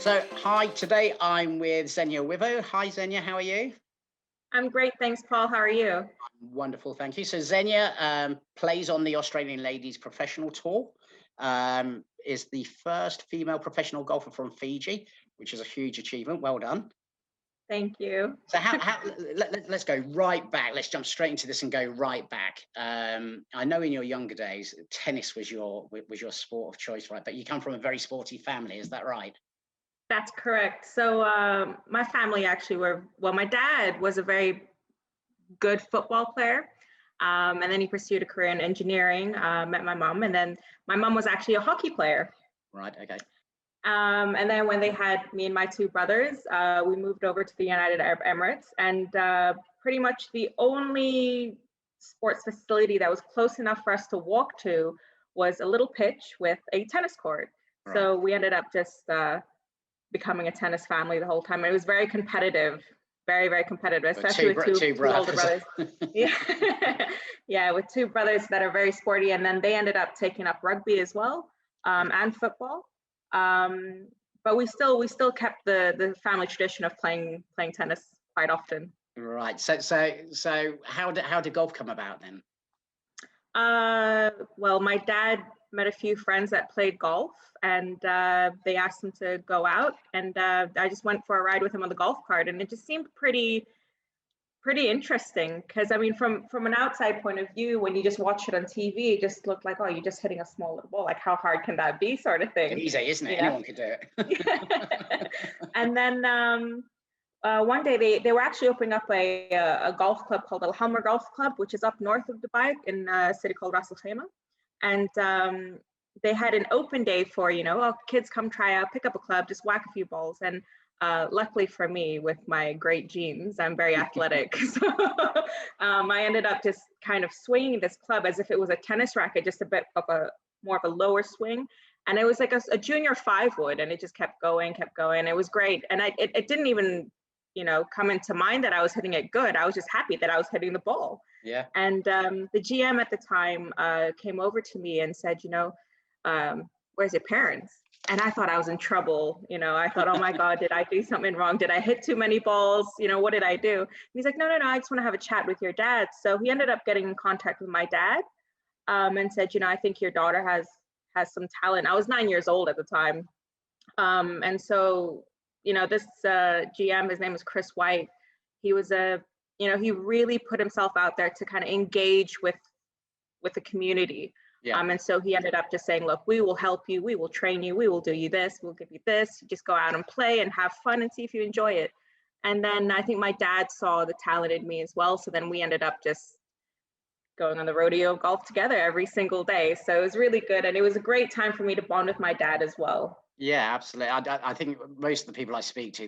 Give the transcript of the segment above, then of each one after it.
So, hi, today I'm with Zenia Wivou. Hi, Zenia, how are you? I'm great, thanks, Paul. How are you? Wonderful, thank you. So, Zenia plays on the Australian Ladies Professional Tour, is the first female professional golfer from Fiji, which is a huge achievement. Well done. Thank you. So, let's go right back. Let's jump straight into this and go right back. I know in your younger days, tennis was your sport of choice, right? But you come from a very sporty family, is that right? That's correct. So my family actually my dad was a very good football player. And then he pursued a career in engineering, met my mom, and then my mom was actually a hockey player. Right, okay. And then when they had me and my two brothers, we moved over to the United Arab Emirates, and pretty much the only sports facility that was close enough for us to walk to was a little pitch with a tennis court. Right. So we ended up just becoming a tennis family the whole time. It was very competitive, very, very competitive, especially with two older brothers. Yeah. Yeah, with two brothers that are very sporty. And then they ended up taking up rugby as well, and football. But we still kept the family tradition of playing tennis quite often. Right. So how did golf come about then? Well, my dad met a few friends that played golf, and they asked him to go out, and I just went for a ride with him on the golf cart, and it just seemed pretty interesting, because I mean, from an outside point of view, when you just watch it on TV, it just looked like, oh, you're just hitting a small little ball, like how hard can that be, sort of thing. Easy, isn't it? Yeah. Anyone can do it. And then one day they were actually opening up a golf club called Al Hamra Golf Club, which is up north of Dubai in a city called Ras Al Khaimah. And they had an open day for, kids come try out, pick up a club, just whack a few balls. And luckily for me, with my great genes, I'm very athletic. So I ended up just kind of swinging this club as if it was a tennis racket, just a bit of more of a lower swing. And it was like a junior 5-wood, and it just kept going. It was great. And it didn't even, come into mind that I was hitting it good. I was just happy that I was hitting the ball. Yeah. And the GM at the time came over to me and said, where's your parents? And I thought I was in trouble. I thought, oh my God, did I do something wrong? Did I hit too many balls? What did I do? And he's like, no, I just want to have a chat with your dad. So he ended up getting in contact with my dad, and said, I think your daughter has some talent. I was 9 years old at the time. And so, this GM, his name is Chris White. He was he really put himself out there to kind of engage with the community. Yeah. And so he ended up just saying, look, we will help you. We will train you. We will do you this. We'll give you this. Just go out and play and have fun and see if you enjoy it. And then I think my dad saw the talent in me as well. So then we ended up just going on the rodeo of golf together every single day. So it was really good. And it was a great time for me to bond with my dad as well. Yeah, absolutely. I think most of the people I speak to,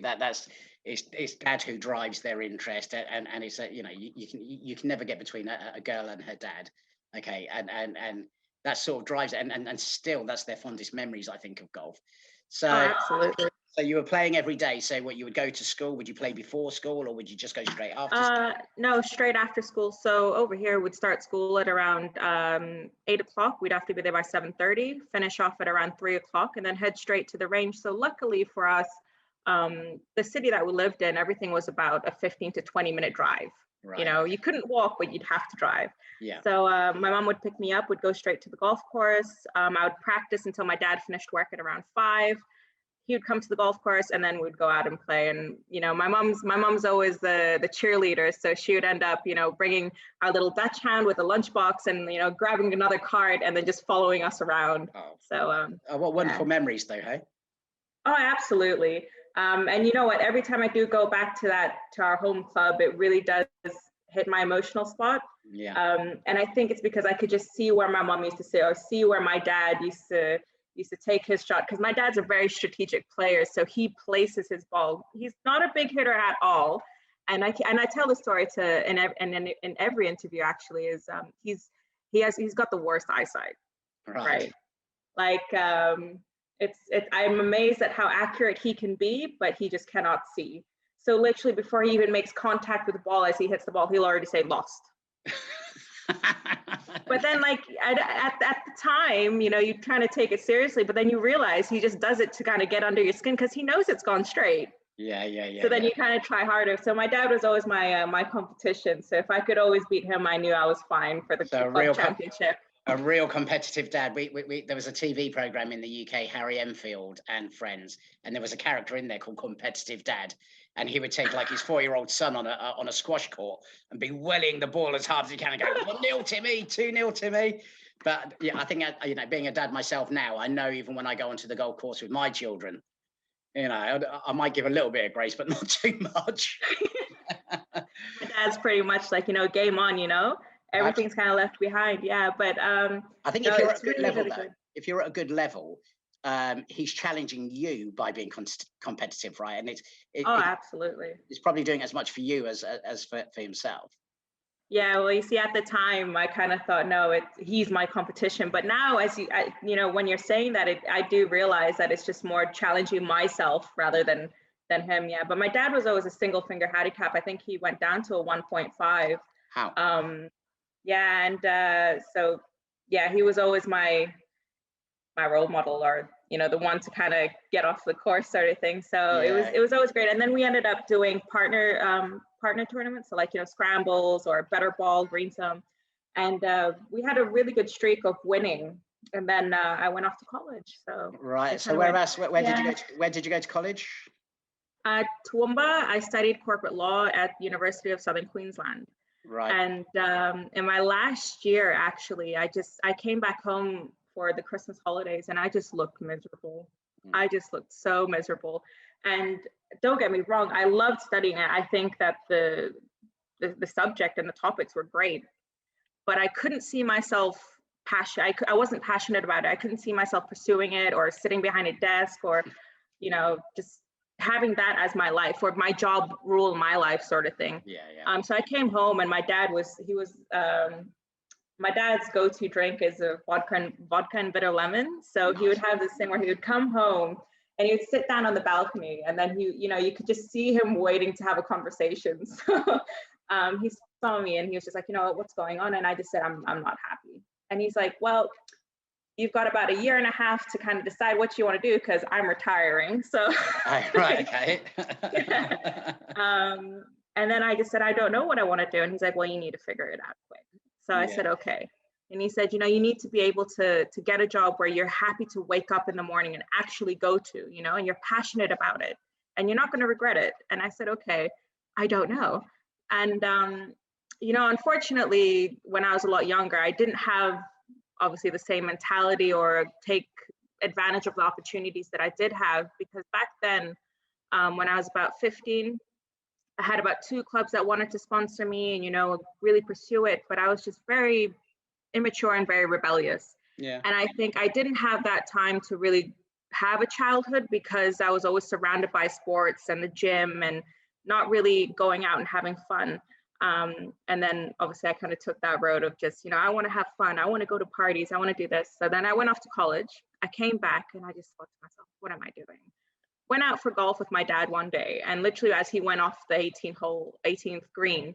it's dad who drives their interest, and it's you can never get between a girl and her dad. Okay. And that sort of drives it, and still that's their fondest memories, I think, of golf. So absolutely. So you were playing every day. So what, you would go to school? Would you play before school, or would you just go straight after school? No, straight after school. So over here, we'd start school at around 8 o'clock. We'd have to be there by 7:30, finish off at around 3 o'clock, and then head straight to the range. So luckily for us, the city that we lived in, everything was about a 15 to 20-minute drive. Right. You couldn't walk, but you'd have to drive. Yeah. So my mom would pick me up, would go straight to the golf course. I would practice until my dad finished work at around 5. He would come to the golf course, and then we'd go out and play. And my mom's always the cheerleader, so she would end up bringing our little Dutch hound with a lunchbox, and grabbing another cart, and then just following us around. Oh. So what wonderful memories, though, hey? Oh, absolutely. And you know what? Every time I do go back to our home club, it really does hit my emotional spot. Yeah. And I think it's because I could just see where my mom used to sit, or see where my dad used to take his shot, because my dad's a very strategic player, so he places his ball. He's not a big hitter at all, and I tell the story in every interview, actually, is he's got the worst eyesight, right? Like I'm amazed at how accurate he can be, but he just cannot see. So literally before he even makes contact with the ball, as he hits the ball, he'll already say lost. But then like at the time, you know, you're trying to take it seriously, but then you realize he just does it to kind of get under your skin because he knows it's gone straight. Yeah. So then you kind of try harder. So my dad was always my competition. So if I could always beat him, I knew I was fine for the club championship. A real competitive dad. There was a TV program in the UK, Harry Enfield and Friends, and there was a character in there called Competitive Dad, and he would take like his 4-year-old son on a squash court and be welling the ball as hard as he can and go 1-0 Timmy, 2-0 Timmy. But yeah, I think you know, being a dad myself now, I know even when I go onto the golf course with my children, you know, I might give a little bit of grace, but not too much. My dad's pretty much like, you know, game on, you know. Everything's kind of left behind, yeah. But I think if you're at a good level, though, if you're at a good level, he's challenging you by being competitive, right? And absolutely. He's probably doing as much for you as for himself. Yeah, well, you see, at the time, I kind of thought, no, he's my competition. But now, as you know, when you're saying that, I do realize that it's just more challenging myself rather than him. Yeah, but my dad was always a single finger handicap. I think he went down to a 1.5. How? Yeah, and so yeah, he was always my role model, or you know, the one to kind of get off the course sort of thing. So yeah. it was always great. And then we ended up doing partner tournaments, so like, you know, scrambles or better ball, green thumb, and we had a really good streak of winning. And then I went off to college. So right. So where did you go? Where did you go to college? At Toowoomba. I studied corporate law at University of Southern Queensland. Right. And in my last year, actually, I came back home for the Christmas holidays, and I just looked miserable. I just looked so miserable. And don't get me wrong, I loved studying it. I think that the subject and the topics were great, but I couldn't see myself passionate. I wasn't passionate about it. I couldn't see myself pursuing it or sitting behind a desk or, you know, just having that as my life or my job rule my life sort of thing. Yeah. So I came home, and my dad was my dad's go-to drink is a vodka and bitter lemon. So he would have this thing where he would come home and he would sit down on the balcony, and then you could just see him waiting to have a conversation. So he saw me and he was just like, you know, what's going on? And I just said, I'm not happy. And he's like, well, you've got about 1.5 years to kind of decide what you want to do, because I'm retiring. So right, okay. And then I just said, I don't know what I want to do. And he's like, well, you need to figure it out quick. So I said, okay. And he said, you know, you need to be able to get a job where you're happy to wake up in the morning and actually go to, you know, and you're passionate about it and you're not going to regret it. And I said, okay, I don't know. And, you know, unfortunately, when I was a lot younger, I didn't have obviously the same mentality or take advantage of the opportunities that I did have, because back then, when I was about 15, I had about 2 clubs that wanted to sponsor me and, you know, really pursue it. But I was just very immature and very rebellious. Yeah. And I think I didn't have that time to really have a childhood, because I was always surrounded by sports and the gym and not really going out and having fun. And then obviously I kind of took that road of just, you know, I want to have fun. I want to go to parties. I want to do this. So then I went off to college. I came back and I just thought to myself, what am I doing? Went out for golf with my dad one day, and literally as he went off the 18th green,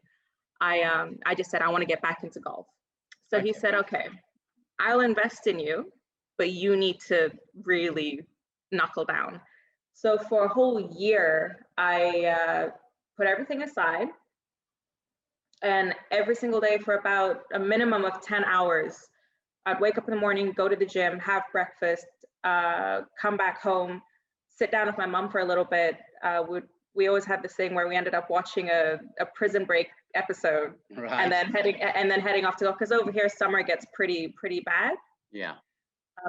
I just said, I want to get back into golf. So he said, okay, I'll invest in you, but you need to really knuckle down. So for a whole year, I put everything aside, and every single day for about a minimum of 10 hours, I'd wake up in the morning, go to the gym, have breakfast, come back home, sit down with my mom for a little bit. We always had this thing where we ended up watching a Prison Break episode, right, and then heading off to golf, because over here summer gets pretty bad. Yeah.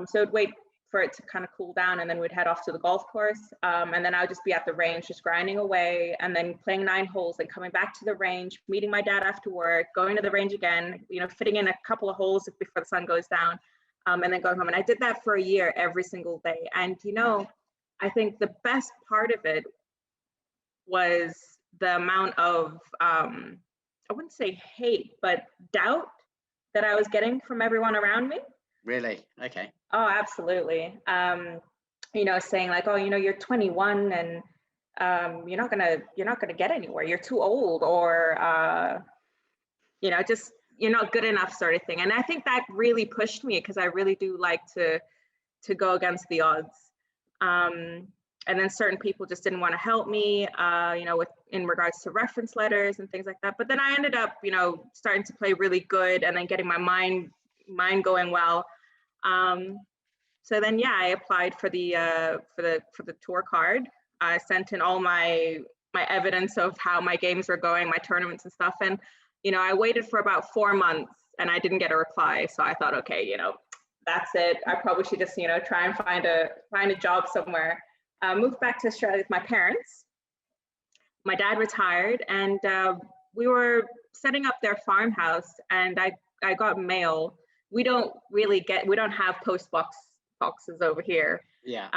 So I'd wait for it to kind of cool down, and then we'd head off to the golf course, and then I would just be at the range, just grinding away, and then playing 9 holes, and coming back to the range, meeting my dad after work, going to the range again, you know, fitting in a couple of holes before the sun goes down, and then going home. And I did that for a year every single day. And you know, I think the best part of it was the amount of, I wouldn't say hate, but doubt that I was getting from everyone around me. Really? Okay. Oh, absolutely. You know, saying like, oh, you know, you're 21 and you're not gonna get anywhere. You're too old, or you know, just you're not good enough sort of thing. And I think that really pushed me, because I really do like to go against the odds. And then certain people just didn't want to help me, you know, in regards to reference letters and things like that. But then I ended up, you know, starting to play really good, and then getting my mind going well. So then, yeah, I applied for the tour card. I sent in all my evidence of how my games were going, my tournaments and stuff. And, you know, I waited for about 4 months and I didn't get a reply. So I thought, okay, you know, that's it. I probably should just, you know, try and find a job somewhere. Moved back to Australia with my parents. My dad retired, and we were setting up their farmhouse, and I got mail. We don't have post boxes over here. Yeah.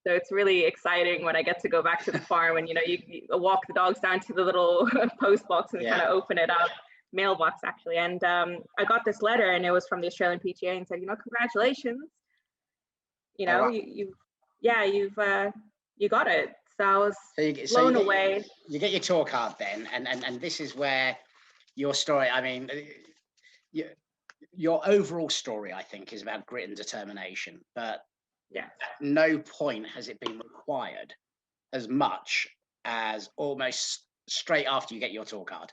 So it's really exciting when I get to go back to the farm, and, you know, you walk the dogs down to the little post box and kind of open it up, mailbox actually. And I got this letter, and it was from the Australian PGA, and said, you know, congratulations. You know, you got it. So I was blown away. You get your tour card then, and this is where your story, I mean, your overall story, I think, is about grit and determination. But yeah, at no point has it been required as much as almost straight after you get your tour card.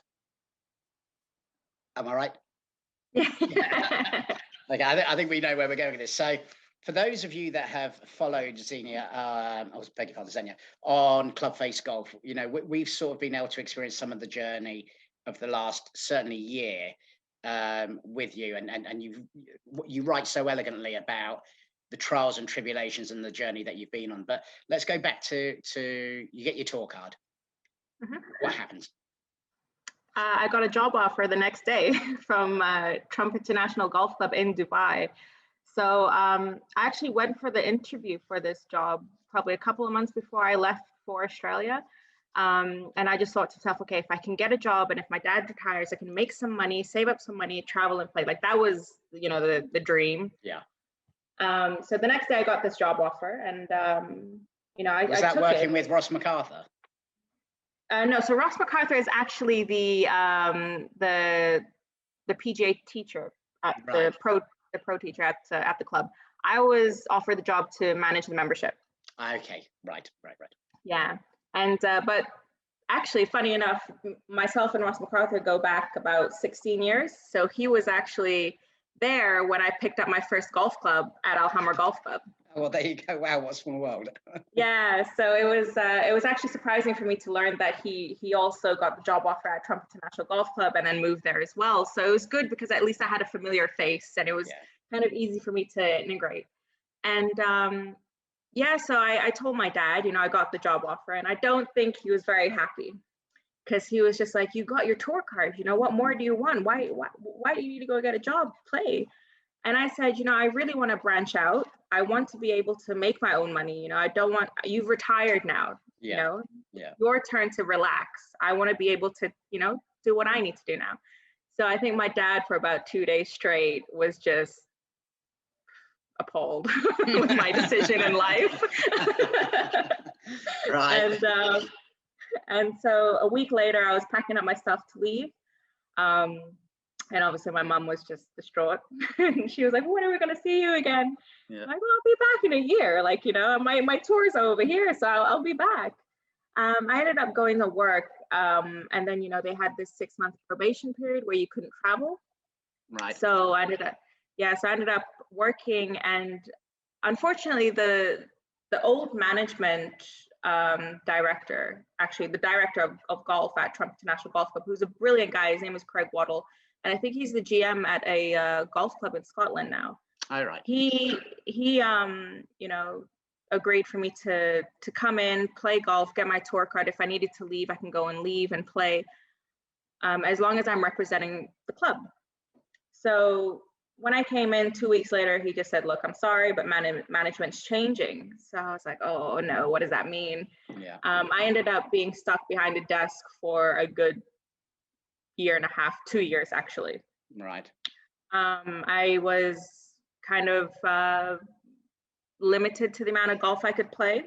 Am I right? Yeah. Okay, I think we know where we're going with this. So for those of you that have followed Zenia, I beg your pardon, Zenia, on Clubface Golf, you know, we've sort of been able to experience some of the journey of the last certainly year with you, and you write so elegantly about the trials and tribulations and the journey that you've been on. But let's go back to you get your tour card. Mm-hmm. What happens? I got a job offer the next day from Trump International Golf Club in Dubai. So I actually went for the interview for this job probably a couple of months before I left for Australia. And I just thought to myself, okay, if I can get a job and if my dad retires, I can make some money, save up some money, travel and play. Like that was, you know, the dream. Yeah. So the next day I got this job offer, and you know, I took working with Ross MacArthur? No, so Ross MacArthur is actually the PGA teacher at the pro teacher at the club. I was offered the job to manage the membership. Okay, right. Yeah, and but actually, funny enough, myself and Ross MacArthur go back about 16 years. So he was actually there when I picked up my first golf club at Alhambra Golf Club. Oh, well, there you go. Wow, what a small world. Yeah, so it was actually surprising for me to learn that he also got the job offer at Trump International Golf Club and then moved there as well. So it was good because at least I had a familiar face, and it was kind of easy for me to integrate. And yeah, so I told my dad, you know, I got the job offer, and I don't think he was very happy, because he was just like, you got your tour card, you know, what more do you want? Why do you need to go get a job, play? And I said, you know, I really want to branch out. I want to be able to make my own money. You know, I don't want, you've retired now, you know, your turn to relax. I want to be able to, you know, do what I need to do now. So I think my dad for about 2 days straight was just appalled with my decision in life. Right. And so a week later, I was packing up my stuff to leave. And obviously my mom was just distraught. And she was like, when are we going to see you again? Yeah. I'm like, well, I'll be back in a year. Like, you know, my tour's over here, so I'll be back. I ended up going to work. And then, you know, they had this 6-month probation period where you couldn't travel. Right. So I ended up working, and unfortunately the old management director, actually the director of golf at Trump International Golf Club, who's a brilliant guy, his name is Craig Waddle, and I think he's the GM at a golf club in Scotland now. All right. He you know, agreed for me to come in, play golf, get my tour card. If I needed to leave, I can go and leave and play, as long as I'm representing the club. So when I came in 2 weeks later, he just said, look, I'm sorry, but management's changing. So I was like, oh no, what does that mean? Yeah. I ended up being stuck behind a desk for a good 1.5 years, 2 years actually. Right. I was kind of limited to the amount of golf I could play.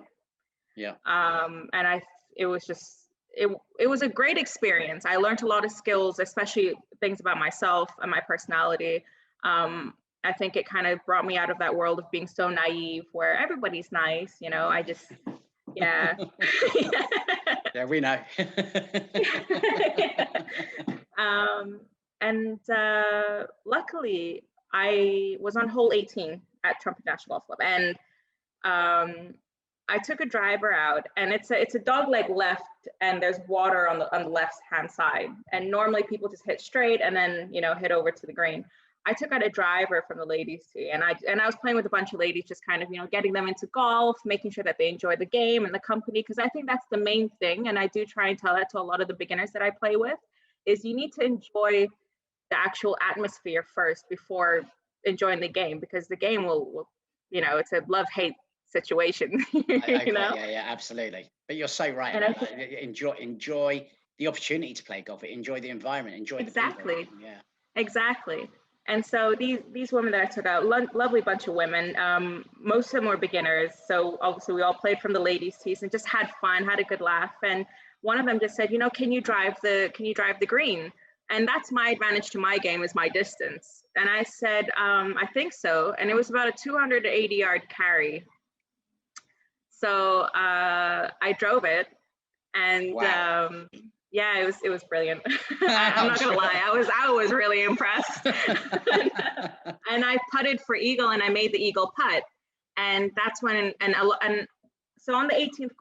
Yeah. And it was just it was a great experience. I learned a lot of skills, especially things about myself and my personality. I think it kind of brought me out of that world of being so naive where everybody's nice, you know. I just, yeah. Yeah, we know. And luckily, I was on hole 18 at Trumpet National Golf Club, and I took a driver out, and it's a dog leg left, and there's water on the left hand side. And normally people just hit straight and then, you know, hit over to the green. I took out a driver from the ladies tee, and I was playing with a bunch of ladies, just kind of, you know, getting them into golf, making sure that they enjoy the game and the company, because I think that's the main thing. And I do try and tell that to a lot of the beginners that I play with, is you need to enjoy the actual atmosphere first before enjoying the game, because the game will you know, it's a love-hate situation. You know? Yeah, absolutely. But you're so right about that. Enjoy the opportunity to play golf, enjoy the environment, enjoy the people. Yeah, exactly. And so these women that I took out, lovely bunch of women. Most of them were beginners, so obviously we all played from the ladies' tees and just had fun, had a good laugh. And one of them just said, you know, can you drive the green? And that's my advantage to my game, is my distance. And I said, I think so. And it was about a 280-yard carry. So I drove it, and wow. yeah, it was brilliant. I'm not gonna lie, I was really impressed. And I putted for eagle, and I made the eagle putt. And that's when, and so on the 18th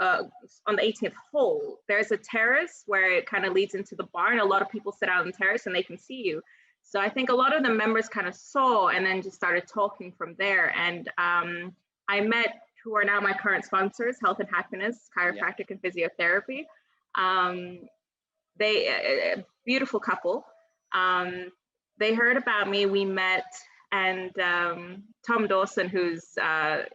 on the 18th hole, there's a terrace where it kind of leads into the barn. A lot of people sit out on the terrace and they can see you. So I think a lot of the members kind of saw and then just started talking from there. And I met who are now my current sponsors, Health and Happiness, Chiropractic and Physiotherapy. They a beautiful couple. They heard about me, we met, and Tom Dawson, who's the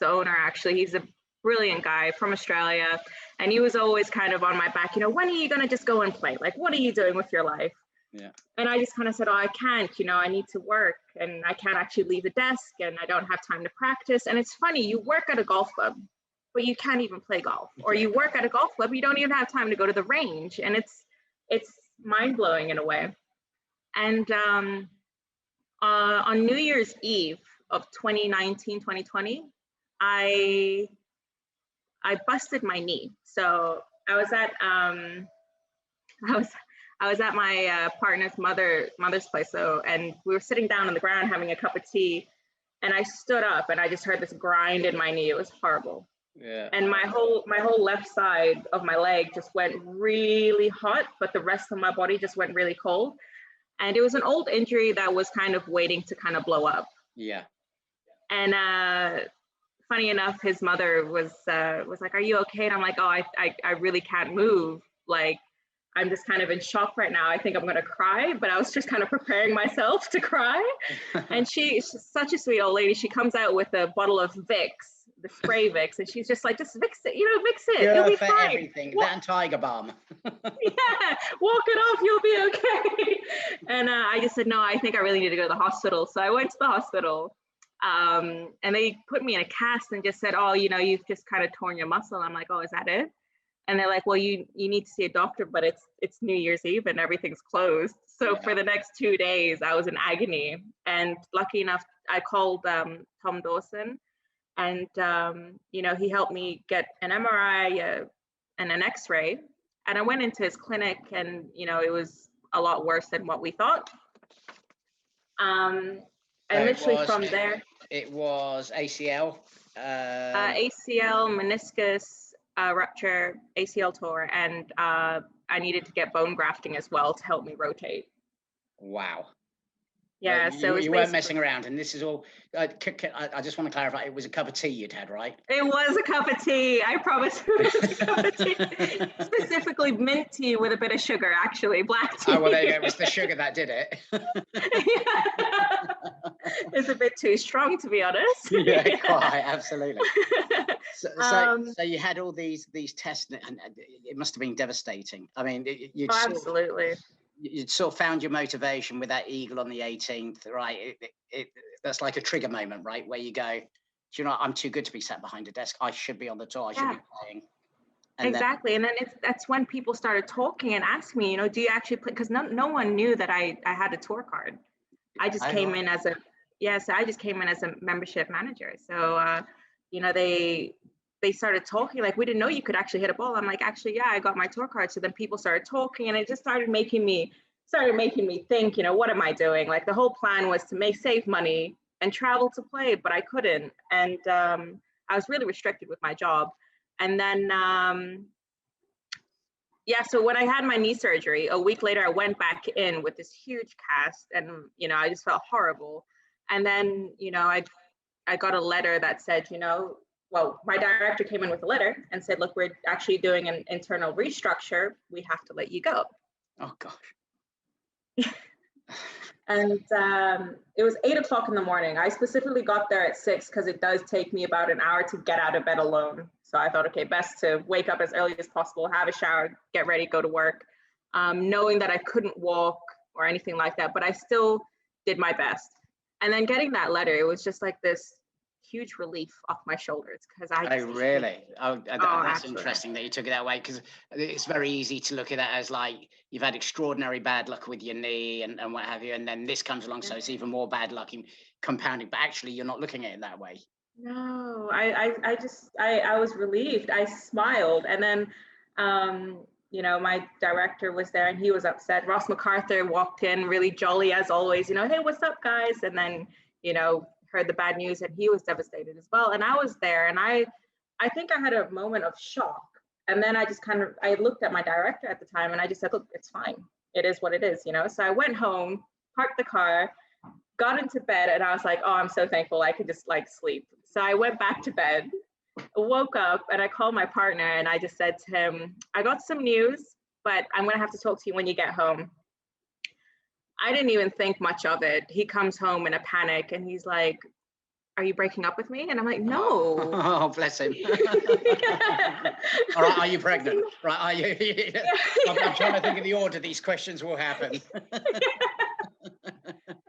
owner, actually, he's a brilliant guy from Australia, and he was always kind of on my back, you know, when are you gonna just go and play? Like, what are you doing with your life? Yeah. And I just kind of said, oh, I can't, you know, I need to work, and I can't actually leave the desk, and I don't have time to practice. And it's funny, you work at a golf club, but you can't even play golf, or you work at a golf club, you don't even have time to go to the range. And it's mind-blowing in a way. And on New Year's Eve of 2019, 2020, I busted my knee. So I was at my partner's mother's place. So, and we were sitting down on the ground having a cup of tea, and I stood up and I just heard this grind in my knee. It was horrible. Yeah. And my whole left side of my leg just went really hot, but the rest of my body just went really cold. And it was an old injury that was kind of waiting to kind of blow up. Yeah. And funny enough, his mother was like, "Are you okay?" And I'm like, "Oh, I really can't move. Like, I'm just kind of in shock right now. I think I'm going to cry," but I was just kind of preparing myself to cry. And she's such a sweet old lady. She comes out with a bottle of Vicks, the spray Vicks, and she's just like, "Just Vicks it, you know, Vicks it. Yeah, you'll be for fine. Everything. That and Tiger Balm." Yeah, walk it off, you'll be okay. And I just said, "No, I think I really need to go to the hospital." So I went to the hospital, and they put me in a cast and just said, "Oh, you know, you've just kind of torn your muscle." I'm like, "Oh, is that it?" And they're like, "Well, you need to see a doctor, but it's New Year's Eve and everything's closed." So for the next 2 days, I was in agony. And lucky enough, I called Tom Dawson, and you know, he helped me get an MRI and an X-ray. And I went into his clinic, and you know, it was a lot worse than what we thought. And literally from there, it was ACL, ACL, meniscus rupture, ACL tore, and I needed to get bone grafting as well to help me rotate. Wow. Yeah, so you weren't messing around, and this is all. I just want to clarify: it was a cup of tea you'd had, right? It was a cup of tea. I promise it was a cup of tea. Specifically mint tea with a bit of sugar, actually, black tea. Oh well, there you go. It was the sugar that did it. It's a bit too strong, to be honest. Yeah, quite absolutely. So you had all these tests, and it must have been devastating. I mean, absolutely. You sort of found your motivation with that eagle on the 18th, right? That's like a trigger moment, right? Where you go, do you know, I'm too good to be sat behind a desk. I should be on the tour. I should be playing. And exactly. And then that's when people started talking and asked me, do you actually play? Because no one knew that I had a tour card. I just came in as I just came in as a membership manager. So, they started talking, like, we didn't know you could actually hit a ball. I'm like, actually, yeah, I got my tour card. So then people started talking, and it just started making me think, what am I doing? Like, the whole plan was to save money and travel to play, but I couldn't. And I was really restricted with my job. And then, so when I had my knee surgery, a week later, I went back in with this huge cast, and, I just felt horrible. And then, I got a letter that said, my director came in with a letter and said, look, we're actually doing an internal restructure. We have to let you go. Oh, gosh. And it was 8:00 in the morning. I specifically got there at 6 because it does take me about an hour to get out of bed alone. So I thought, okay, best to wake up as early as possible, have a shower, get ready, go to work, knowing that I couldn't walk or anything like that, but I still did my best. And then getting that letter, it was just like this huge relief off my shoulders, because that's interesting that you took it that way, because it's very easy to look at that as like you've had extraordinary bad luck with your knee and what have you, and then this comes along, so it's even more bad luck in compounding, but actually you're not looking at it that way. No, I was relieved. I smiled. And then my director was there, and he was upset. Ross MacArthur walked in really jolly as always, hey, what's up, guys? And then heard the bad news, and he was devastated as well. And I was there, and I think I had a moment of shock. And then I just I looked at my director at the time, and I just said, look, it's fine. It is what it is, So I went home, parked the car, got into bed, and I was like, oh, I'm so thankful I could just sleep. So I went back to bed, woke up, and I called my partner, and I just said to him, I got some news, but I'm gonna have to talk to you when you get home. I didn't even think much of it. He comes home in a panic, and he's like, are you breaking up with me? And I'm like, no. Oh, bless him. All right, are you pregnant? Right, are you? I'm trying to think of the order these questions will happen.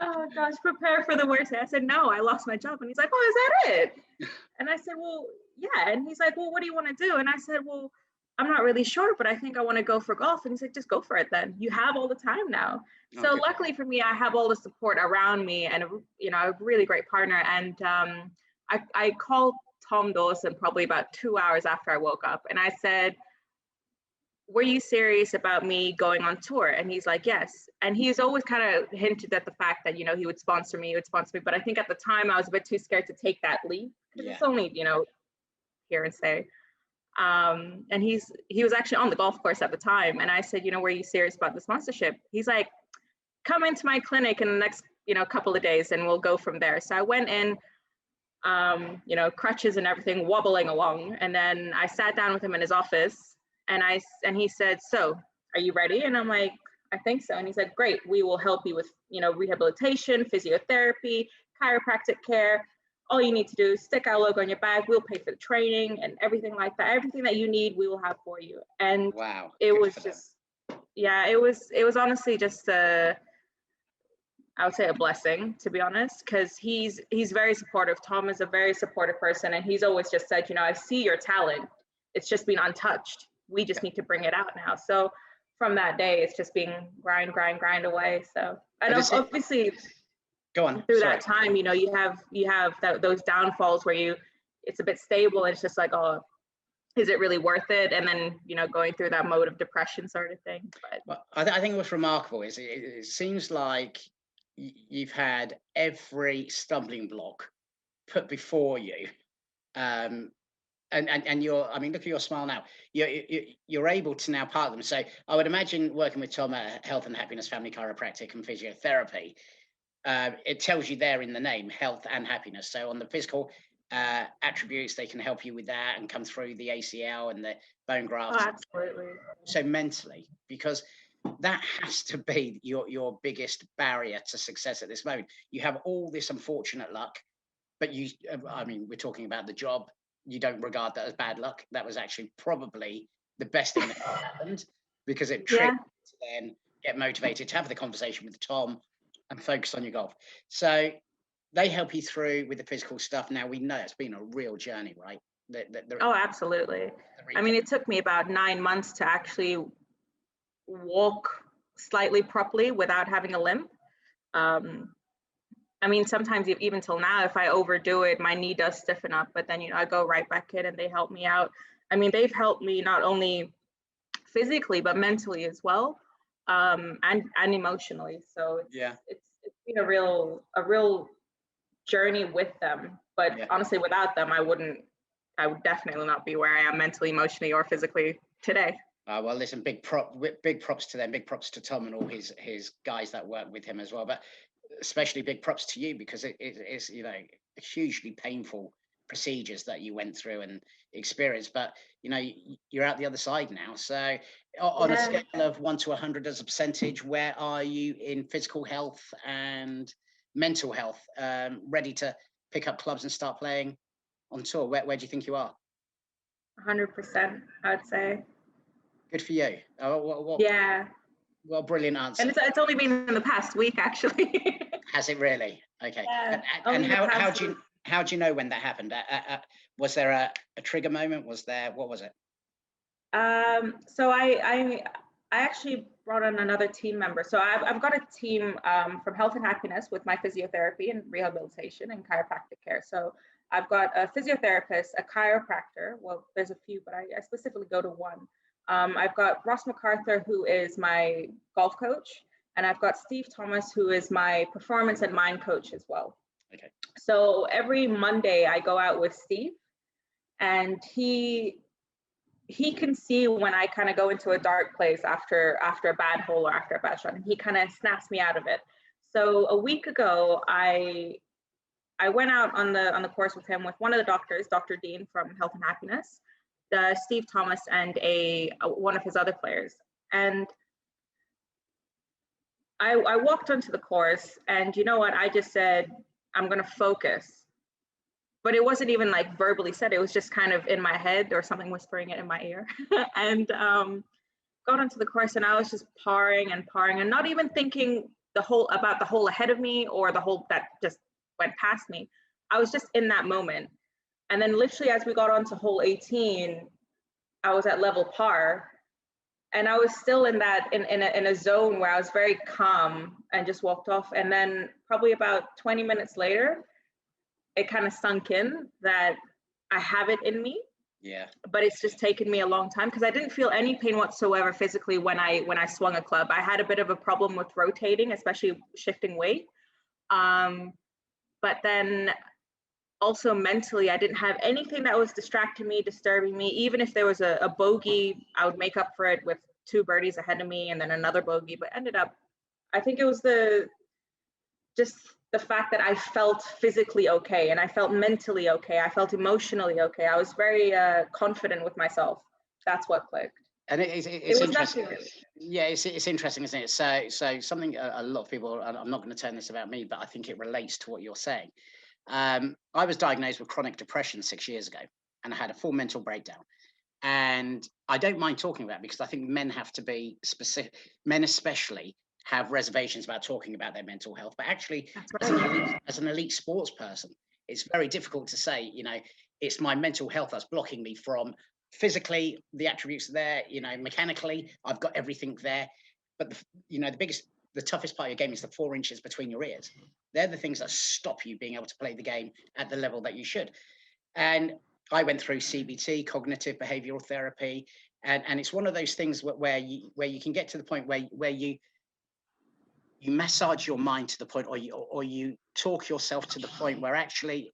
Oh gosh, prepare for the worst. I said, no, I lost my job. And he's like, oh, is that it? And I said, well, yeah. And he's like, well, what do you want to do? And I said, well, I'm not really sure, but I think I want to go for golf. And he's like, just go for it then. You have all the time now. So luckily for me, I have all the support around me, and a really great partner. And I called Tom Dawson probably about 2 hours after I woke up, and I said, were you serious about me going on tour? And he's like, yes. And he's always kind of hinted at the fact that, he would sponsor me, but I think at the time I was a bit too scared to take that leap, because it's only, here and say. And he was actually on the golf course at the time. And I said, were you serious about the sponsorship? He's like, come into my clinic in the next, couple of days, and we'll go from there. So I went in, crutches and everything, wobbling along. And then I sat down with him in his office, and he said, so are you ready? And I'm like, I think so. And he said, great, we will help you with, rehabilitation, physiotherapy, chiropractic care. All you need to do is stick our logo on your bag. We'll pay for the training and everything like that. Everything that you need, we will have for you. And wow, it was just, it was honestly just I would say a blessing, to be honest, because he's very supportive. Tom is a very supportive person, and he's always just said, I see your talent. It's just been untouched. We just need to bring it out now. So from that day, it's just being grind away. So I don't obviously go on through that time, you have those downfalls where it's a bit stable, and it's just like, oh, is it really worth it? And then, going through that mode of depression sort of thing. But well, I think what's remarkable is it seems like you've had every stumbling block put before you. And you're, I mean, look at your smile now. You're able to now part them. So I would imagine working with Tom at Health and Happiness Family Chiropractic and Physiotherapy, it tells you there in the name, health and happiness. So on the physical attributes, they can help you with that and come through the ACL and the bone grafts. Oh, absolutely. So mentally, because that has to be your biggest barrier to success at this moment. You have all this unfortunate luck, but I mean, we're talking about the job. You don't regard that as bad luck. That was actually probably the best thing that happened, because it triggered you to then get motivated to have the conversation with Tom and focus on your golf. So they help you through with the physical stuff. Now we know it's been a real journey, right? Oh, absolutely. I mean, it took me about 9 months to actually walk slightly properly without having a limp. I mean, sometimes even till now, if I overdo it, my knee does stiffen up, but then, I go right back in and they help me out. I mean, they've helped me not only physically, but mentally as well, and emotionally. So it's been a real journey with them. But honestly, without them, I would definitely not be where I am mentally, emotionally, or physically today. Well, listen, big props to them, big props to Tom and all his guys that work with him as well. But especially big props to you, because it's hugely painful procedures that you went through and experienced. But you're out the other side now. So on a scale of 1 to 100 as a percentage, where are you in physical health and mental health? Ready to pick up clubs and start playing on tour? Where do you think you are? 100%, I'd say. Good for you. Yeah. Well, brilliant answer. And it's only been in the past week, actually. Has it really? Okay. Yeah, and how do you know when that happened? Was there a trigger moment? What was it? So I actually brought on another team member. So I've got a team from Health and Happiness with my physiotherapy and rehabilitation and chiropractic care. So I've got a physiotherapist, a chiropractor. Well, there's a few, but I specifically go to one. I've got Ross MacArthur, who is my golf coach, and I've got Steve Thomas, who is my performance and mind coach as well. Okay. So every Monday I go out with Steve, and he can see when I kind of go into a dark place after a bad hole or after a bad shot, and he kind of snaps me out of it. So a week ago, I went out on the course with him with one of the doctors, Dr. Dean from Health and Happiness, Steve Thomas, and one of his other players. And I walked onto the course, and you know what? I just said, I'm going to focus. But it wasn't even like verbally said. It was just kind of in my head, or something whispering it in my ear. And got onto the course, and I was just parring and not even thinking about the hole ahead of me or the hole that just went past me. I was just in that moment. And then literally as we got onto hole 18, I was at level par, and I was still in a zone where I was very calm and just walked off. And then probably about 20 minutes later, it kind of sunk in that I have it in me. Yeah. But it's just taken me a long time, because I didn't feel any pain whatsoever physically when I swung a club. I had a bit of a problem with rotating, especially shifting weight. But then also mentally, I didn't have anything that was distracting me, disturbing me. Even if there was a bogey, I would make up for it with 2 birdies ahead of me and then another bogey. But ended up, I think it was just the fact that I felt physically okay, and I felt mentally okay. I felt emotionally okay. I was very confident with myself. That's what clicked. And it's interesting. Yeah, it's interesting, isn't it? So something a lot of people, and I'm not going to turn this about me, but I think it relates to what you're saying. I was diagnosed with chronic depression 6 years ago, and I had a full mental breakdown. And I don't mind talking about it, because I think men have to be specific. Men especially have reservations about talking about their mental health. But actually, as an elite sports person, it's very difficult to say, it's my mental health that's blocking me from physically, the attributes are there, mechanically, I've got everything there. But the toughest part of your game is the 4 inches between your ears. They're the things that stop you being able to play the game at the level that you should. And I went through CBT, cognitive behavioral therapy, and it's one of those things where you can get to the point where you massage your mind to the point, or you talk yourself to the point where actually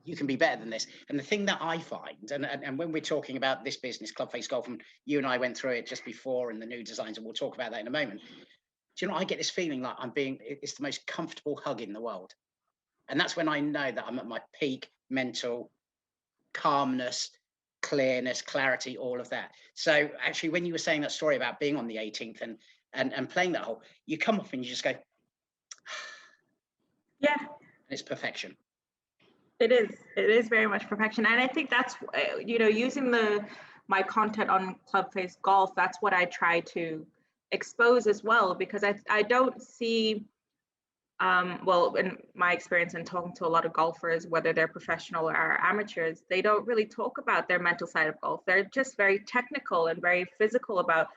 you can be better than this. And the thing that I find, and when we're talking about this business, Clubface Golf, and you and I went through it just before, and the new designs, and we'll talk about that in a moment. Do you know, I get this feeling like it's the most comfortable hug in the world. And that's when I know that I'm at my peak mental calmness, clearness, clarity, all of that. So actually, when you were saying that story about being on the 18th and playing that hole, you come off and you just go, yeah. And it's perfection. It is very much perfection. And I think that's, using my content on Clubface Golf, that's what I try to expose as well, because I don't see well, in my experience and talking to a lot of golfers, whether they're professional or amateurs, they don't really talk about their mental side of golf. They're just very technical and very physical about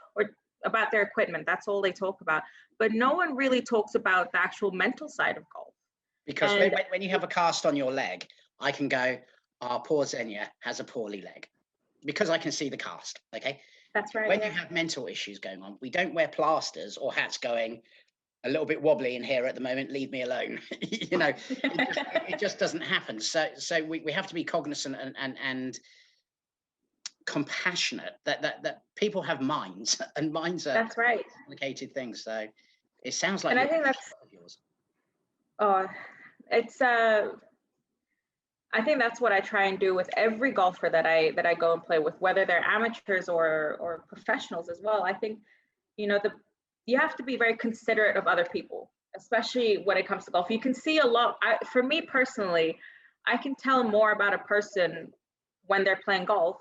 their equipment. That's all they talk about. But no one really talks about the actual mental side of golf. Because when you have a cast on your leg, I can go, poor Zenia has a poorly leg, because I can see the cast. Okay. That's right. When you have mental issues going on, we don't wear plasters or hats going, a little bit wobbly in here at the moment, leave me alone. You know, it just doesn't happen. So we have to be cognizant and compassionate that people have minds, and minds are that's right. complicated things. So it sounds like, and I think that's yours. Oh, it's I think that's what I try and do with every golfer that I go and play with, whether they're amateurs or professionals as well. I think, you know, you have to be very considerate of other people, especially when it comes to golf. You can see a lot. For me personally, I can tell more about a person when they're playing golf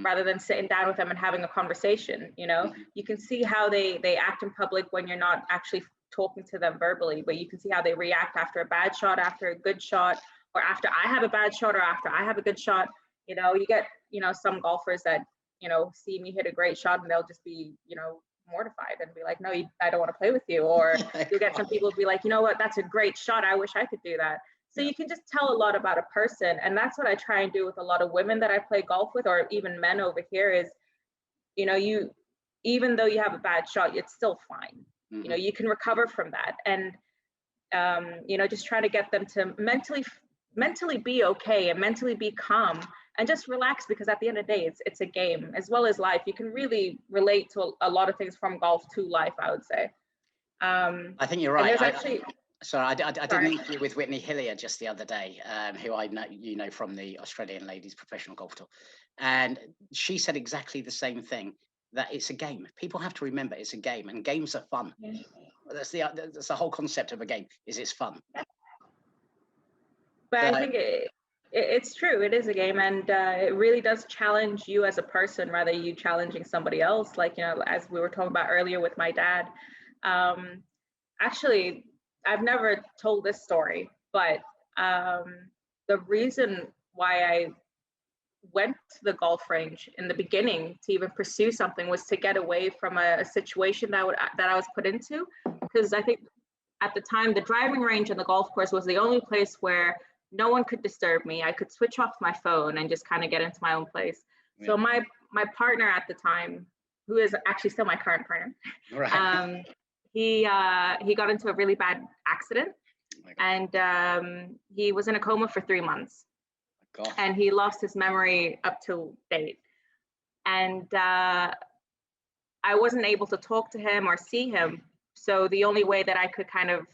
rather than sitting down with them and having a conversation. You know, you can see how they act in public when you're not actually talking to them verbally, but you can see how they react after a bad shot, after a good shot, or after I have a bad shot, or after I have a good shot. You know, you get, you know, some golfers that, you know, see me hit a great shot and they'll just be, you know, mortified and be like, no, I don't want to play with you. Or you'll get some people be like, you know what, that's a great shot, I wish I could do that. So you can just tell a lot about a person. And that's what I try and do with a lot of women that I play golf with, or even men over here, is, you know, even though you have a bad shot, it's still fine. You know, you can recover from that. And you know, just try to get them to mentally be okay and mentally be calm and just relax, because at the end of the day, it's a game as well as life. You can really relate to a lot of things from golf to life, I would say. I think you're right. There's actually, I did an interview with Whitney Hillier just the other day, who I know, you know, from the Australian Ladies Professional Golf Tour, and she said exactly the same thing, that it's a game. People have to remember it's a game, and games are fun. Yeah. That's the whole concept of a game, is it's fun. But I think it's true. It is a game, and it really does challenge you as a person, rather you challenging somebody else. Like, you know, as we were talking about earlier with my dad. Actually, I've never told this story, but the reason why I went to the golf range in the beginning to even pursue something was to get away from a situation that I was put into, because I think at the time the driving range and the golf course was the only place where no one could disturb me. I could switch off my phone and just kind of get into my own place. Yeah. So my partner at the time, who is actually still my current partner, right. He got into a really bad accident, and he was in a coma for 3 months. And he lost his memory up to date. And I wasn't able to talk to him or see him. So the only way that I could kind of,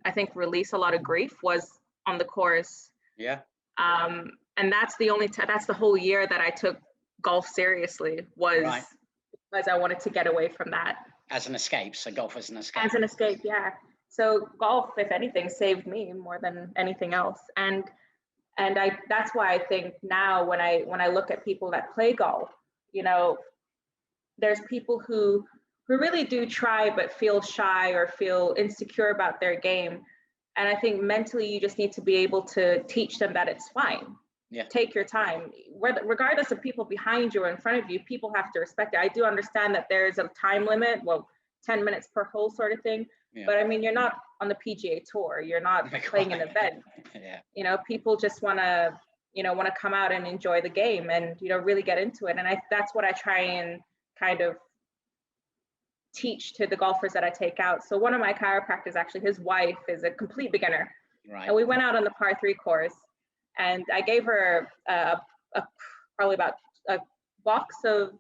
I think, release a lot of grief was on the course. Yeah. And that's the only, that's the whole year that I took golf seriously, was right. Because I wanted to get away from that. As an escape, so golf as an escape. As an escape, yeah. So golf, if anything, saved me more than anything else. And that's why I think now when I look at people that play golf, you know, there's people who really do try but feel shy or feel insecure about their game. And I think mentally you just need to be able to teach them that it's fine. Yeah. Take your time. Regardless of people behind you or in front of you, people have to respect it. I do understand that there's a time limit, 10 minutes per hole sort of thing. Yeah. But I mean, you're not on the PGA Tour. You're not playing an event. Yeah. You know, people just want to come out and enjoy the game and, you know, really get into it. And that's what I try and kind of teach to the golfers that I take out. So one of my chiropractors, actually, his wife is a complete beginner. Right. And we went out on the par 3 course, and I gave her probably about a box of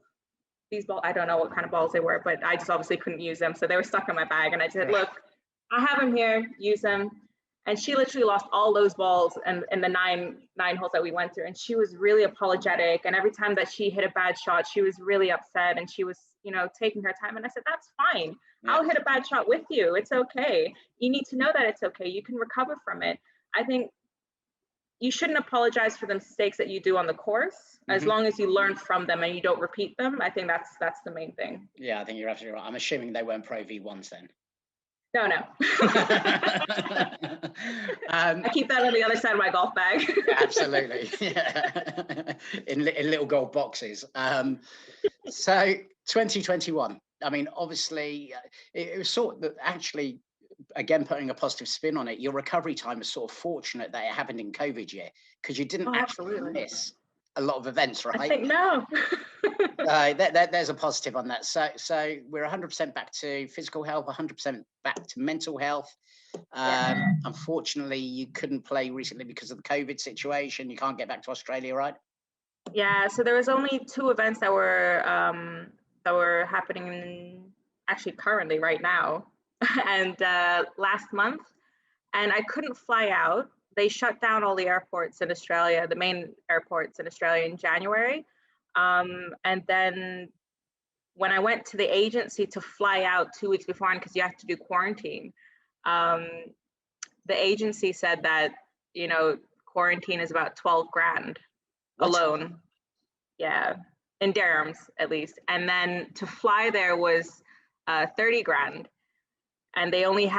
these balls. I don't know what kind of balls they were, but I just obviously couldn't use them. So they were stuck in my bag. And I said, look, I have them here, use them. And she literally lost all those balls in the nine holes that we went through. And she was really apologetic. And every time that she hit a bad shot, she was really upset, and she was, you know, taking her time. And I said, that's fine. Yeah. I'll hit a bad shot with you. It's okay. You need to know that it's okay. You can recover from it. I think you shouldn't apologize for the mistakes that you do on the course, as long as you learn from them and you don't repeat them. I think that's the main thing. Yeah, I think you're absolutely right. I'm assuming they weren't Pro V1s then. No, no. I keep that on the other side of my golf bag. Absolutely. Yeah. In little gold boxes. So 2021, I mean, obviously, it was sort of actually, again, putting a positive spin on it, your recovery time was sort of fortunate that it happened in COVID year, because you didn't actually Absolutely miss a lot of events, right? I think no. There's a positive on that. So we're 100% back to physical health, 100% back to mental health. Unfortunately, you couldn't play recently because of the COVID situation. You can't get back to Australia, right? Yeah, so there was only 2 events that were happening actually currently right now, and last month, and I couldn't fly out. They shut down all the airports in Australia, the main airports in Australia in January, and then when I went to the agency to fly out 2 weeks beforehand, because you have to do quarantine, the agency said that, you know, quarantine is about 12 grand alone. Yeah, in dirhams at least. And then to fly there was 30 grand. And they only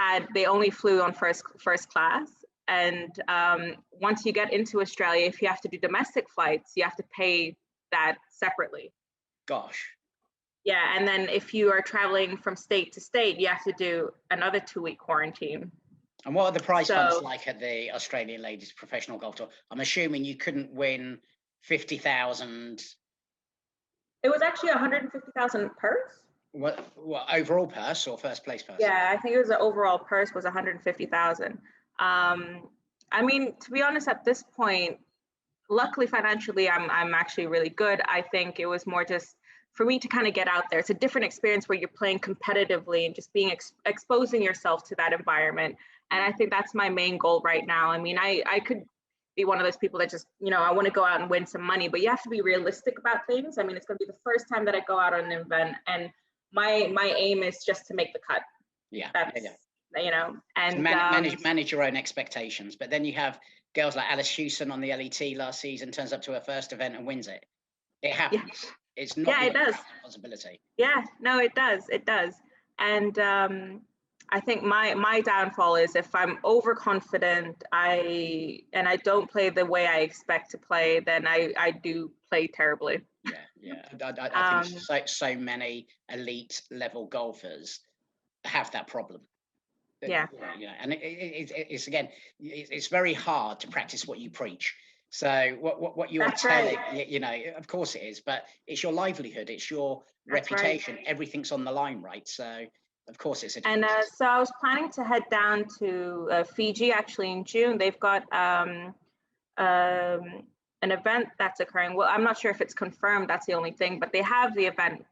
flew on first class. And once you get into Australia, if you have to do domestic flights, you have to pay that separately. Gosh. Yeah, and then if you are traveling from state to state, you have to do another 2-week quarantine. And what are the prize funds like at the Australian Ladies Professional Golf Tour? I'm assuming you couldn't win 50,000. It was actually 150,000 purse. What overall purse or first place purse? Yeah, I think it was the overall purse was 150,000. I mean, to be honest, at this point, luckily financially, I'm actually really good. I think it was more just for me to kind of get out there. It's a different experience where you're playing competitively and just being exposing yourself to that environment. And I think that's my main goal right now. I mean, I could be one of those people that just, you know, I want to go out and win some money, but you have to be realistic about things. I mean, it's going to be the first time that I go out on an event, and my aim is just to make the cut. Yeah. That's, you know, and so manage your own expectations. But then you have girls like Alice Hewson on the LET last season, turns up to her first event and wins it. It happens. Yeah. It's not. Yeah, it does. Possibility. Yeah, no, it does. It does. And I think my downfall is if I'm overconfident, I don't play the way I expect to play, then I do play terribly. Yeah. I think so many elite level golfers have that problem. Yeah. And it's again, it's very hard to practice what you preach. So what you're telling, right. You know, of course it is, but it's your livelihood, it's your reputation, right. Everything's on the line, right? So of course it's a difference. And so I was planning to head down to Fiji actually in June. They've got an event that's occurring. Well, I'm not sure if it's confirmed, that's the only thing, but they have the event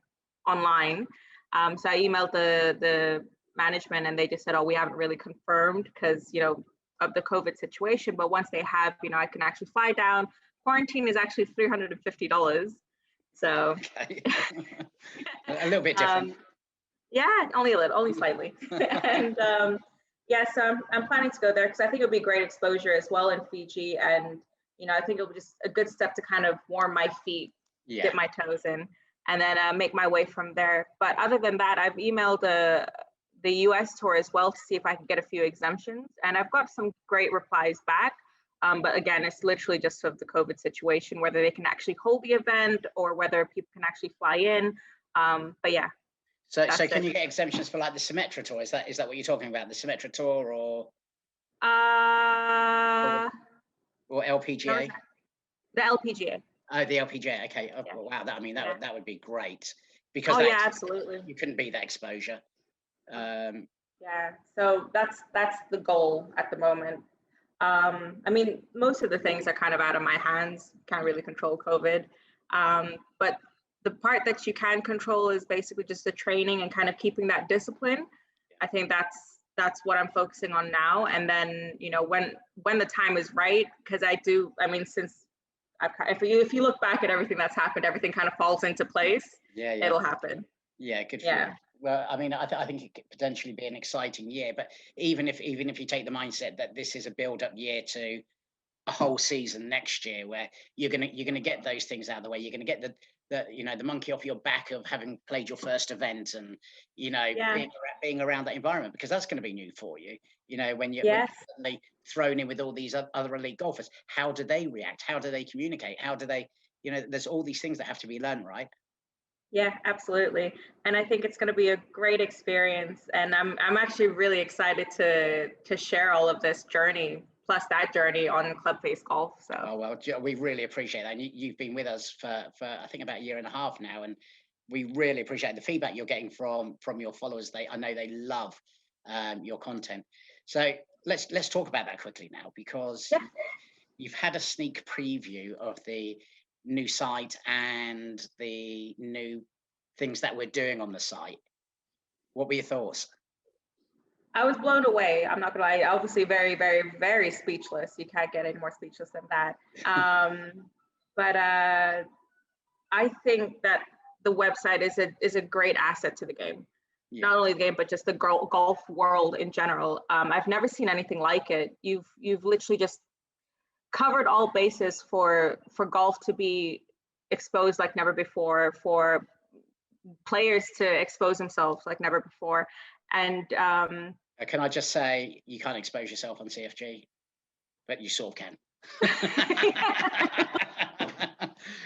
online. So I emailed the management and they just said, oh, we haven't really confirmed because, you know, of the COVID situation, but once they have, you know, I can actually fly down. Quarantine is actually $350. So okay. A little bit different. Yeah, only a little, only slightly. And yeah, so I'm planning to go there because I think it'll be great exposure as well in Fiji. And, you know, I think it'll be just a good step to kind of warm my feet, dip my toes in, and then make my way from there. But other than that, I've emailed the US tour as well to see if I can get a few exemptions. And I've got some great replies back. But again, it's literally just of the COVID situation, whether they can actually hold the event or whether people can actually fly in. But yeah. So can you get exemptions for like the Symetra tour? Is that what you're talking about? The Symetra tour or LPGA? The LPGA. Oh, the LPGA. Okay. Oh, yeah. Wow. That would be great because absolutely. You couldn't beat that exposure. Yeah. So that's the goal at the moment. I mean, most of the things are kind of out of my hands. Can't really control COVID. But the part that you can control is basically just the training and kind of keeping that discipline. I think that's what I'm focusing on now. And then, you know, when the time is right, because since if you look back at everything that's happened, everything kind of falls into place. Yeah. It'll happen. Yeah, good for you. Well, I mean, I think it could potentially be an exciting year, but even if you take the mindset that this is a build-up year to a whole season next year, where you're gonna get those things out of the way, you're gonna get the monkey off your back of having played your first event, and Yeah. being around that environment, because that's going to be new for you. When you're Yes. suddenly thrown in with all these other elite golfers, how do they react? How do they communicate? How do they, there's all these things that have to be learned, right? Yeah, absolutely. And I think it's going to be a great experience. And I'm actually really excited to share all of this journey, plus that journey on Clubface Golf. So. Oh, well, we really appreciate that. And you've been with us for I think about a year and a half now, and we really appreciate the feedback you're getting from your followers. I know they love your content. So let's talk about that quickly now, because Yeah. you've had a sneak preview of the new site and the new things that we're doing on the site. What were your thoughts? I was blown away. I'm not gonna lie. Obviously, very, very, very speechless. You can't get any more speechless than that. But I think that the website is a great asset to the game. Yeah. Not only the game, but just the golf world in general. I've never seen anything like it. You've literally just covered all bases for golf to be exposed like never before, for players to expose themselves like never before. And can I just say, you can't expose yourself on CFG, but you sort of can.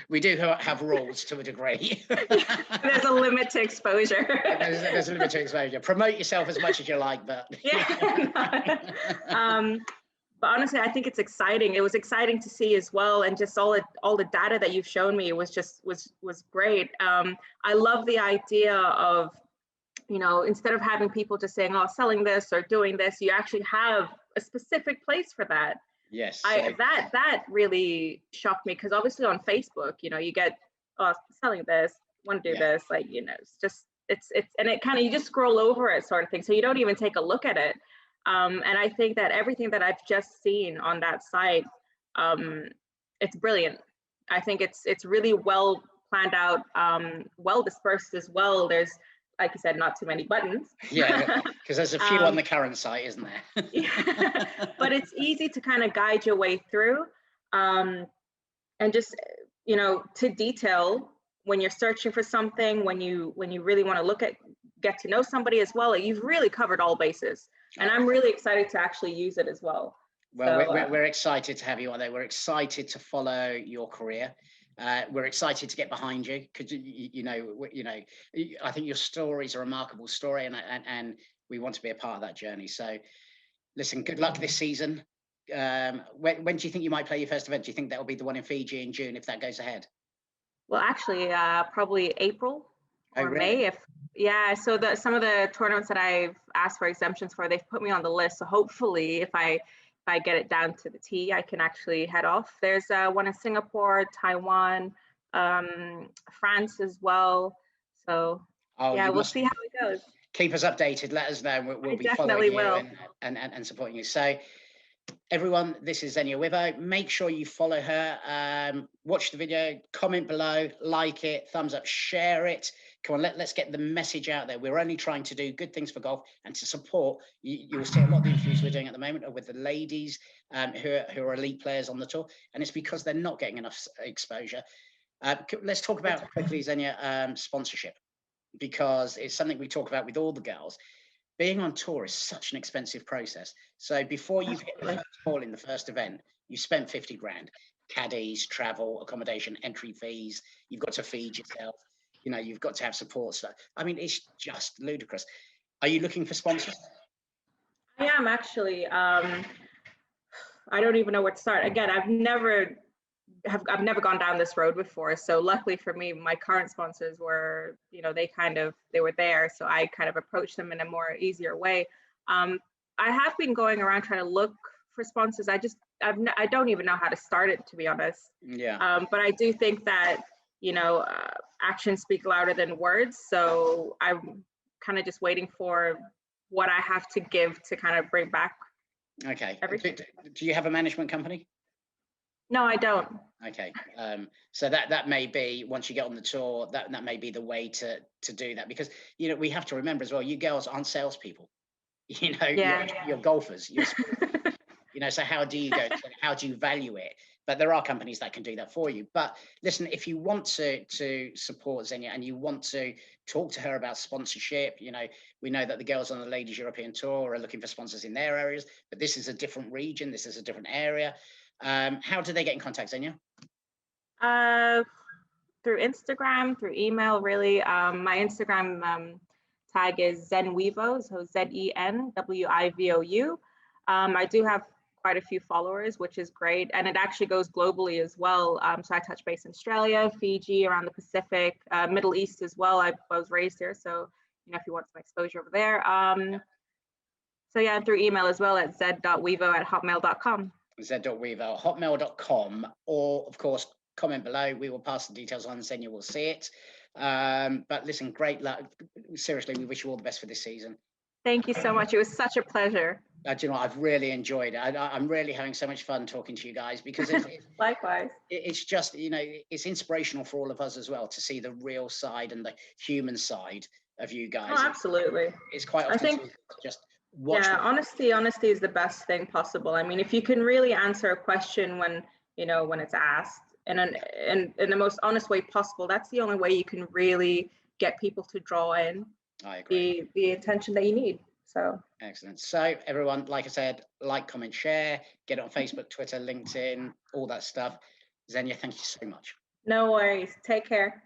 We do have rules to a degree. There's a limit to exposure. There's a limit to exposure. Promote yourself as much as you like, but but honestly, I think it's exciting. It was exciting to see as well, and just all the data that you've shown me was great. I love the idea of, instead of having people just saying, "Oh, selling this or doing this," you actually have a specific place for that. Yes. That really shocked me, because obviously on Facebook, you get, "Oh, selling this, want to do this," like, it's and it kind of, you just scroll over it sort of thing, so you don't even take a look at it. And I think that everything that I've just seen on that site, it's brilliant. I think it's really well planned out, well dispersed as well. There's, like you said, not too many buttons. Yeah, because there's a few on the current site, isn't there? Yeah, but it's easy to kind of guide your way through, and just, to detail when you're searching for something, when you really want to get to know somebody as well. You've really covered all bases, and I'm really excited to actually use it as well. Well, so, we're excited to have you on there. We're excited to follow your career. We're excited to get behind you, because I think your story is a remarkable story, and we want to be a part of that journey. So, listen, good luck this season. When do you think you might play your first event? Do you think that will be the one in Fiji in June, if that goes ahead? Well, actually, probably April or really? May. So some of the tournaments that I've asked for exemptions for, they've put me on the list. So hopefully, if I get it down to the T, I can actually head off. There's one in Singapore, Taiwan, France as well. So we'll see how it goes. Keep us updated. Let us know. We'll be following you and supporting you. So everyone, this is Zenia Wivou. Make sure you follow her. Watch the video, comment below, like it, thumbs up, share it. Come on, let's get the message out there. We're only trying to do good things for golf and to support. You'll see a lot of the interviews we're doing at the moment are with the ladies who are elite players on the tour, and it's because they're not getting enough exposure. Let's talk about quickly, Zenia, sponsorship, because it's something we talk about with all the girls. Being on tour is such an expensive process. So before you hit the first ball in the first event, you spent 50 grand. Caddies, travel, accommodation, entry fees. You've got to feed yourself. You've got to have support stuff. I mean, it's just ludicrous. Are you looking for sponsors? I am actually. I don't even know where to start. Again, I've never gone down this road before. So luckily for me, my current sponsors were, they were there. So I kind of approached them in a more easier way. I have been going around trying to look for sponsors. I don't even know how to start it, to be honest. Yeah. But I do think that, actions speak louder than words. So I'm kind of just waiting for what I have to give to kind of bring back. Okay. Everything. Do you have a management company? No, I don't. Okay. So that may be, once you get on the tour, that may be the way to do that, because, we have to remember as well, you girls aren't salespeople. You're golfers. You know, so how do you go? How do you value it? But there are companies that can do that for you. But listen, if you want to support Zenia and you want to talk to her about sponsorship, you know, we know that the girls on the Ladies European Tour are looking for sponsors in their areas, but this is a different region. This is a different area. How do they get in contact, Zenia? Through Instagram, through email, really. My Instagram tag is Zen Wivou, so ZenWivou. I do have quite a few followers, which is great. And it actually goes globally as well. So I touch base in Australia, Fiji, around the Pacific, Middle East as well. I was raised here, so you know, if you want some exposure over there. So yeah, through email as well at z.wivou@hotmail.com. z.wivou@hotmail.com, or of course, comment below. We will pass the details on. Zenia will see it. But listen, great luck. Seriously, we wish you all the best for this season. Thank you so much. It was such a pleasure. Do you know what? I've really enjoyed it. I'm really having so much fun talking to you guys because Likewise. It's just, you know, it's inspirational for all of us as well to see the real side and the human side of you guys. Oh, absolutely. It's quite often I think just watch. Yeah, honesty is the best thing possible. I mean, if you can really answer a question when, you know, when it's asked in the most honest way possible, that's the only way you can really get people to draw in the attention that you need. So excellent. So everyone, like I said, like, comment, share, get it on Facebook, Twitter, LinkedIn, all that stuff. Zenia, thank you so much. No worries. Take care.